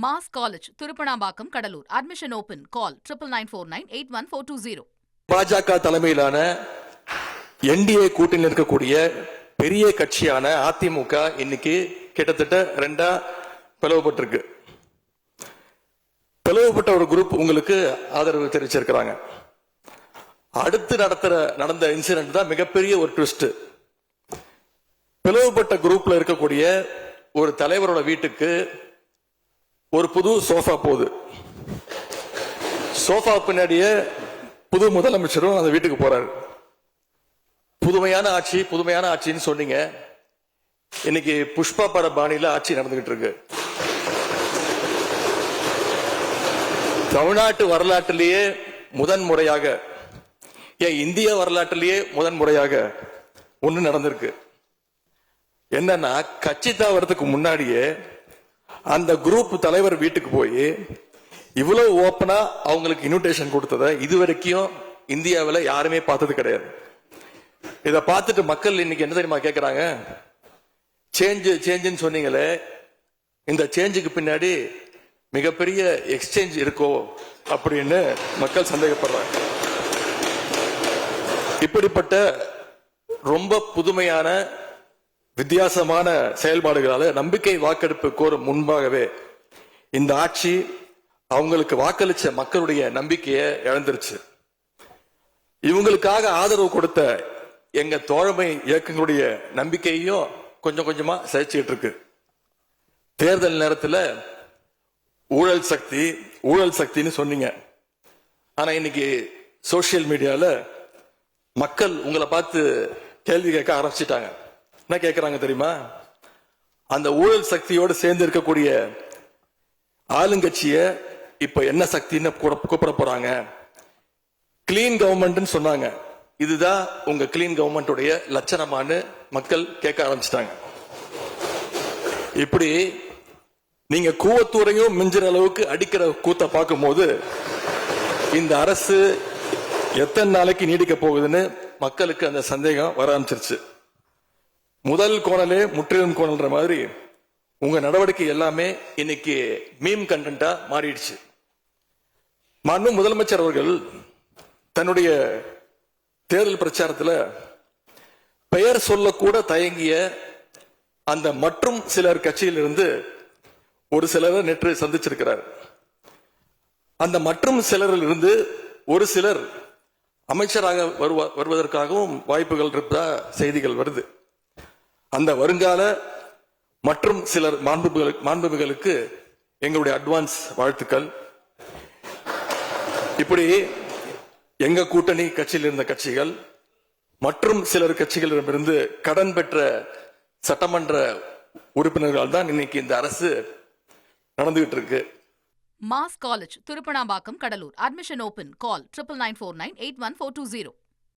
Mass college Thiruppanampakkam Cuddalore admission open call 9994981420. பாஜக தலைமையிலான NDA கூட்டணியில் இருக்கக்கூடிய பெரிய கட்சியான அதிமுக இன்னைக்கு கிட்டத்தட்ட ரெண்டா பிளவுபட்டிருக்கு. பிளவுபட்ட ஒரு குரூப் உங்களுக்கு ஆதரவு தெரிவிச்சிருக்கிறாங்க. அடுத்து நடந்த இன்சிடென்ட் தான் மிகப்பெரிய ஒரு ட்விஸ்ட். பிளவுபட்ட குரூப்ல இருக்கக்கூடிய ஒரு தலைவரோட வீட்டுக்கு ஒரு புது சோஃபா போகுது. சோஃபா பின்னாடியே புது முதலமைச்சரும் அந்த வீட்டுக்கு போறாரு. புதுமையான ஆட்சின்னு சொன்னீங்க. இன்னைக்கு புஷ்பா பட பாணியில ஆட்சி நடந்துகிட்டு இருக்கு. தமிழ்நாட்டு வரலாற்றிலேயே முதன்முறையாக, இந்திய வரலாற்றிலேயே முதன்முறையாக ஒண்ணு நடந்திருக்கு. என்னன்னா, கட்சி தாவறதுக்கு முன்னாடியே அந்த குரூப் தலைவர் வீட்டுக்கு போய் இவ்வளவு ஓப்பனா அவங்களுக்கு இன்விடேஷன் கொடுத்ததை இதுவரைக்கும் இந்தியாவில் யாருமே பார்த்தது கிடையாது. இதை பார்த்துட்டு மக்கள் இன்னைக்கு என்ன தெரியுமா கேட்கிறாங்க? சேஞ்சுன்னு சொன்னீங்களே, இந்த சேஞ்சுக்கு பின்னாடி மிகப்பெரிய எக்ஸ்சேஞ்ச் இருக்கோ அப்படின்னு மக்கள் சந்தேகப்படுறாங்க. இப்படிப்பட்ட ரொம்ப புதுமையான வித்தியாசமான செயல்பாடுகளால நம்பிக்கை வாக்கெடுப்பு கோரும் முன்பாகவே இந்த ஆட்சி அவங்களுக்கு வாக்களிச்ச மக்களுடைய நம்பிக்கையை இழந்துருச்சு. இவங்களுக்காக ஆதரவு கொடுத்த எங்க தோழமை இயக்கங்களுடைய நம்பிக்கையையும் கொஞ்சம் கொஞ்சமா சிதைச்சுட்டு இருக்கு. தேர்தல் நேரத்தில் ஊழல் சக்தின்னு சொன்னீங்க. ஆனா இன்னைக்கு சோசியல் மீடியால மக்கள் உங்களை பார்த்து கேள்வி கேட்க ஆரம்பிச்சிட்டாங்க. என்ன கேட்கிறாங்க தெரியுமா? அந்த ஊழல் சக்தியோடு சேர்ந்து இருக்கக்கூடிய ஆளுங்கட்சிய இப்ப என்ன சக்தின்னு கூப்பிட போறாங்க. கிளீன் கவர்மெண்ட் சொன்னாங்க. இதுதான் உங்க கிளீன் கவர்மெண்ட் லட்சணமானு மக்கள் கேட்க ஆரம்பிச்சிட்டாங்க. இப்படி நீங்க கூவத்தூரையும் மிஞ்சுற அளவுக்கு அடிக்கிற கூத்த பார்க்கும் போது இந்த அரசு எத்தனை நாளைக்கு நீடிக்க போகுதுன்னு மக்களுக்கு அந்த சந்தேகம் வர ஆரம்பிச்சிருச்சு. முதல் கோணலே முற்றிலும் கோணல்ன்ற மாதிரி உங்க நடவடிக்கை எல்லாமே இன்னைக்கு மீம் கண்டென்ட்டா மாறிடுச்சு. மாண்பு முதலமைச்சர் அவர்கள் தன்னுடைய தேர்தல் பிரச்சாரத்தில் பெயர் சொல்லக்கூட தயங்கிய அந்த மற்றும் சிலர் கட்சியிலிருந்து ஒரு சிலரை நேற்று சந்திச்சிருக்கிறார். அந்த மற்றும் சிலரில் இருந்து ஒரு சிலர் அமைச்சராக வருவதற்காகவும் வாய்ப்புகள் இருப்பதா செய்திகள் வருது. அந்த வருங்கால மற்றும் சிலர் மாண்புகளுக்கு எங்களுடைய அட்வான்ஸ் வாழ்த்துக்கள். இப்படி எங்க கூட்டணி கட்சியில் இருந்த கட்சிகள் மற்றும் சிலர் கட்சிகளிடமிருந்து கடன் பெற்ற சட்டமன்ற உறுப்பினர்கள் தான் இன்னைக்கு இந்த அரசு நடந்துகிட்டு இருக்கு. Mass college Thiruppanampakkam Cuddalore admission open call 9994981420.